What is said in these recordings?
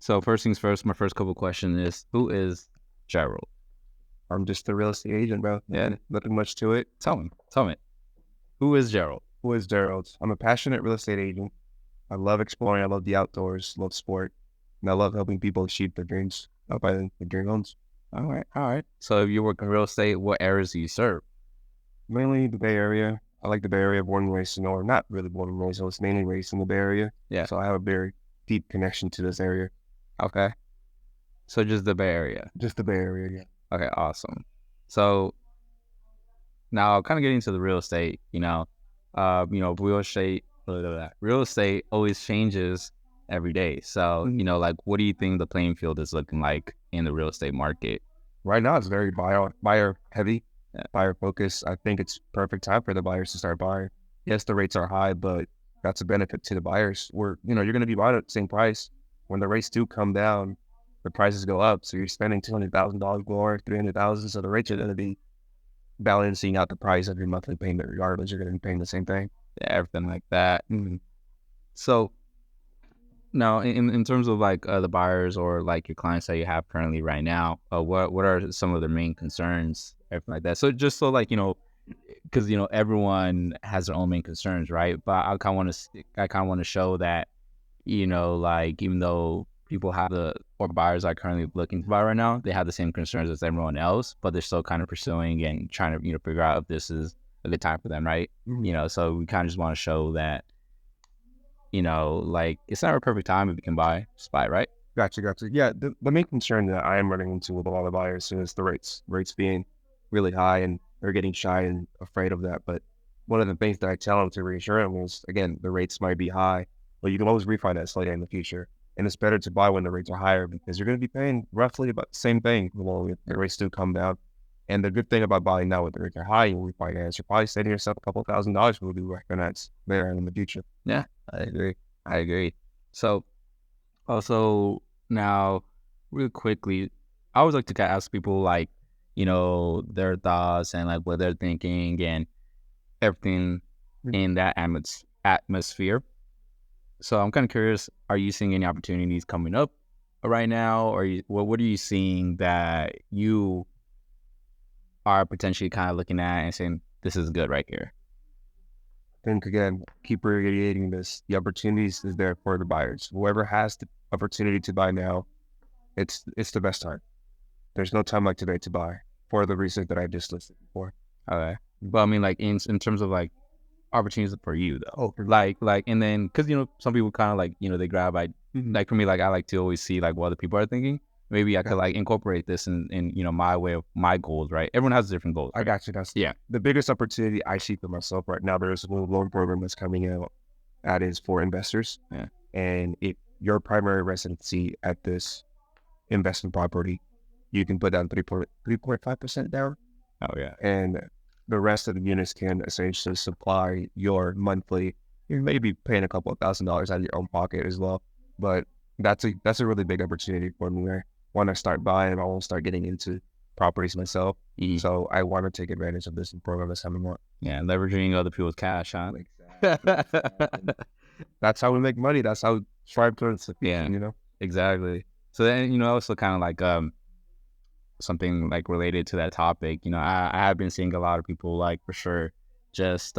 So first things first, my first couple questions is, who is Gerald? I'm just a real estate agent, bro. Yeah. Nothing much to it. Tell me, who is Gerald? Who is Gerald? I'm a passionate real estate agent. I love exploring. I love the outdoors, love sport, and I love helping people achieve their dreams by their dream homes. All right. So if you work in real estate, what areas do you serve? Mainly the Bay Area. I like the Bay Area, born and raised, or not really born and raised, I was mainly raised in the Bay Area. Yeah. So I have a very deep connection to this area. Okay. So just the Bay Area. Just the Bay Area, yeah. Okay, awesome. So now kind of getting into the real estate, real estate always changes every day. So, like, what do you think the playing field is looking like in the real estate market? Right now, it's very buyer heavy, Yeah. buyer focused. I think it's perfect time for the buyers to start buying. Yes, the rates are high, but that's a benefit to the buyers. You're going to be buying at the same price. When the rates do come down, the prices go up. So you're spending $200,000 more, $300,000. So the rates are going to be balancing out the price of your monthly payment. Regardless, you're going to be paying the same thing. Yeah, everything like that. So now, in terms of like the buyers or like your clients that you have currently right now, what are some of their main concerns, everything like that? So just so like because everyone has their own main concerns, right? But I kind of want to show that like even though people have or buyers are currently looking to buy right now, they have the same concerns as everyone else, but they're still kind of pursuing and trying to figure out if this is a good time for them, right? So we kind of just want to show that like it's not a perfect time if you can buy, just buy, right? Gotcha. Yeah, the main concern that I am running into with a lot of buyers is the rates being really high, and they're getting shy and afraid of that. But one of the things that I tell them to reassure them is, again, the rates might be high, but you can always refinance later in the future. And it's better to buy when the rates are higher because you're going to be paying roughly about the same thing when the rates do come down. And the good thing about buying now with the rates are high and refinance, you're probably saving yourself a couple $1,000 will be refinanced later in the future. Yeah, I agree. So also now, real quickly, I always like to ask people like, their thoughts and like what they're thinking and everything in that atmosphere. So I'm kind of curious, are you seeing any opportunities coming up right now? Or what are you seeing that you are potentially kind of looking at and saying, this is good right here? I think, again, keep reiterating this. The opportunities is there for the buyers. Whoever has the opportunity to buy now, it's the best time. There's no time like today to buy for the reasons that I just listed before. Okay. But I mean, like in terms of like opportunities for you though, like, and then, cause some people kind of like, they grab, like for me, like I like to always see like what other people are thinking. Maybe I could like incorporate this in my way of my goals, right? Everyone has different goals. Right? I got you. Yeah. The biggest opportunity I see for myself right now, there's a little loan program that's coming out that is for investors. Yeah. And if your primary residency at this investment property, you can put down 3.5% down. Oh yeah. And the rest of the units can essentially supply your monthly. You may be paying a couple of $1,000s out of your own pocket as well. But that's a really big opportunity for me. I want to start buying. I want to start getting into properties myself. So I want to take advantage of this program that's coming up. Yeah, leveraging other people's cash, huh? Exactly. That's how we make money. That's how we strive towards the future, Exactly. So then, also kind of like something like related to that topic, I have been seeing a lot of people like for sure just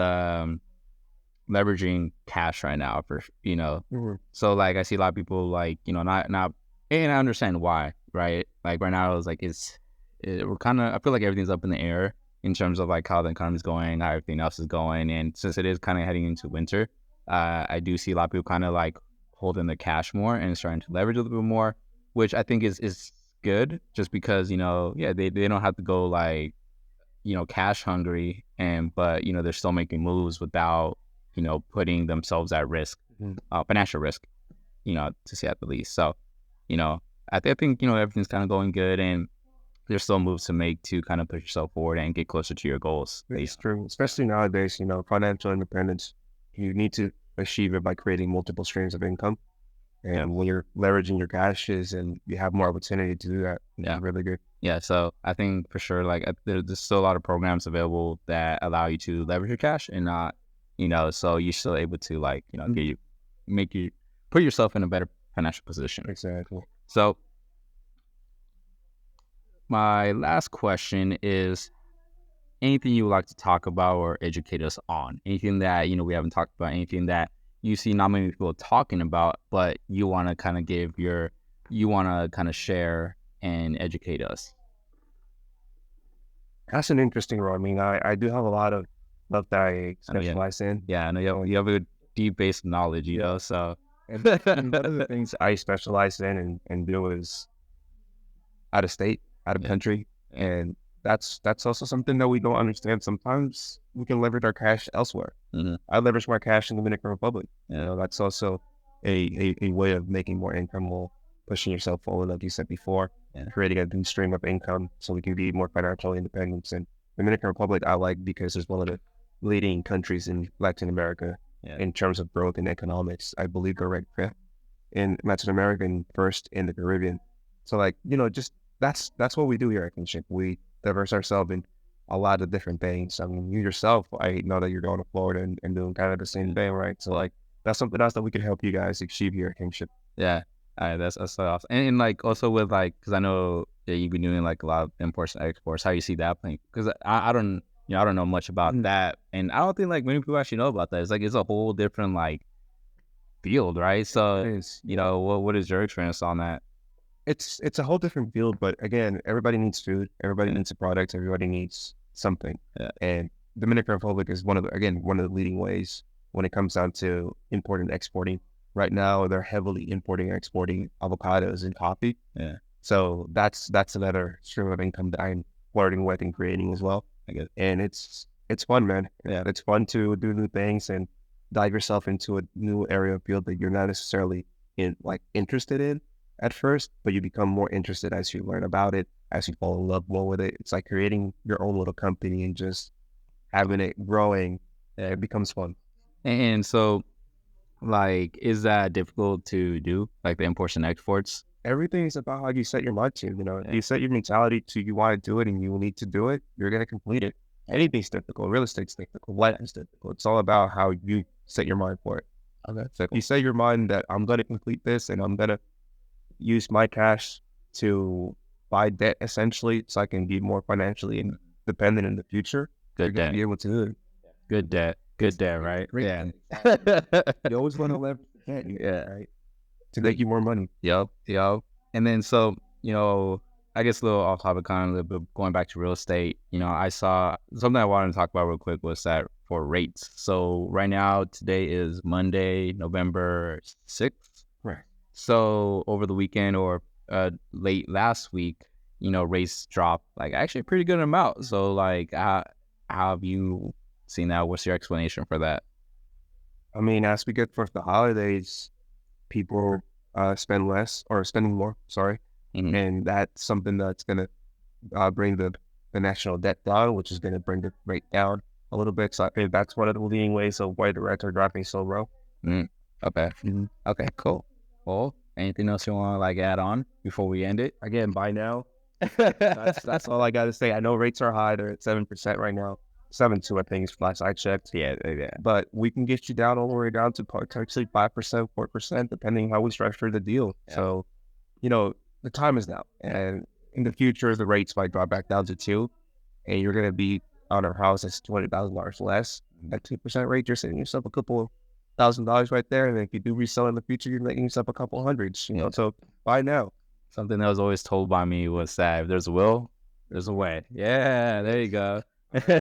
leveraging cash right now for So like I see a lot of people like not and I understand why, right? Like right now it's like we're kind of, I feel like everything's up in the air in terms of like how the economy's going, how everything else is going, and since it is kind of heading into winter, I do see a lot of people kind of like holding the cash more and starting to leverage a little bit more, which I think is good, just because they don't have to go like cash hungry, but they're still making moves without putting themselves at risk, financial risk, to say at the least. So I think everything's kind of going good, and there's still moves to make to kind of push yourself forward and get closer to your goals. It's true, especially nowadays. Financial independence, you need to achieve it by creating multiple streams of income. And when you're leveraging your cashes and you have more opportunity to do that, it's really good. Yeah, so I think for sure, like there's still a lot of programs available that allow you to leverage your cash and not, so you're still able to like, put yourself in a better financial position. Exactly. So my last question is, anything you would like to talk about or educate us on? Anything that, we haven't talked about, anything that you see not many people talking about, but you want to kind of share and educate us? That's an interesting role. I mean, I do have a lot of stuff that I specialize in. Yeah, I know you have a deep base of knowledge, so. And one of the things I specialize in and do is out of state, out of country. And that's also something that we don't understand. Sometimes we can leverage our cash elsewhere. Mm-hmm. I leverage my cash in the Dominican Republic. That's also a way of making more income while pushing yourself forward, like you said before, creating a new stream of income so we can be more financially independent. And Dominican Republic I like because it's one of the leading countries in Latin America in terms of growth and economics. I believe they're ranked fifth in Latin America and first in the Caribbean. So just that's what we do here at Kingship. We diverse ourselves in a lot of different things. I mean, you yourself, I know that you're going to Florida and doing kind of the same thing, right? So that's something else that we can help you guys achieve here at Kingship. Yeah. All right, that's so awesome. And also with because I know that you've been doing a lot of imports and exports. How you see that playing? Because I don't know much about that, and I don't think many people actually know about that. It's a whole different field, right? So what is your experience on that? It's a whole different field, but again, everybody needs food, everybody needs a product, everybody needs something. And Dominican Republic is one of the leading ways when it comes down to importing and exporting. Right now, they're heavily importing and exporting avocados and coffee. So that's another stream of income that I'm flirting with and creating as well. And it's fun, man. It's fun to do new things and dive yourself into a new area of field that you're not necessarily interested in at first, but you become more interested as you learn about it, as you fall in love more with it. It's like creating your own little company and just having it growing. It becomes fun. And so, is that difficult to do, the imports and exports? Everything is about how you set your mind to. You set your mentality to you want to do it and you will need to do it. You're going to complete it. Anything's difficult. Real estate's difficult. Life is difficult. It's all about how you set your mind for it. Okay. So if you set your mind that I'm going to complete this and I'm going to use my cash to buy debt essentially so I can be more financially independent in the future. Good debt. Be able to do it. Good debt, right? Yeah. You always want to leverage the debt, right? To make you more money. Yep. And then so, I guess a little off topic, kind of a little bit going back to real estate, I saw something I wanted to talk about real quick was that for rates. So right now, today is Monday, November 6th. Right. So over the weekend or late last week, rates dropped actually a pretty good amount. So how have you seen that? What's your explanation for that? I mean, as we get towards the holidays, people spend less or spending more, sorry. Mm-hmm. And that's something that's going to bring the national debt down, which is going to bring the rate down a little bit. So I think that's one of the leading ways of why the rates are dropping so low. Okay. Mm-hmm. Okay, cool. Well, anything else you want to add on before we end it? Again, buy now. That's all I got to say. I know rates are high. They're at 7% right now. 7.2, I think, is last I checked. Yeah. But we can get you down all the way down to potentially 5%, 4%, depending how we structure the deal. Yeah. So, the time is now. And in the future, the rates might drop back down to 2, and you're going to be on a house that's $20,000 less. At 2% rate, you're saving yourself a couple $1,000 right there. And if you do resell in the future, you're making yourself a couple hundreds. So buy now. Something that was always told by me was that if there's a will, there's a way. Yeah, there you go.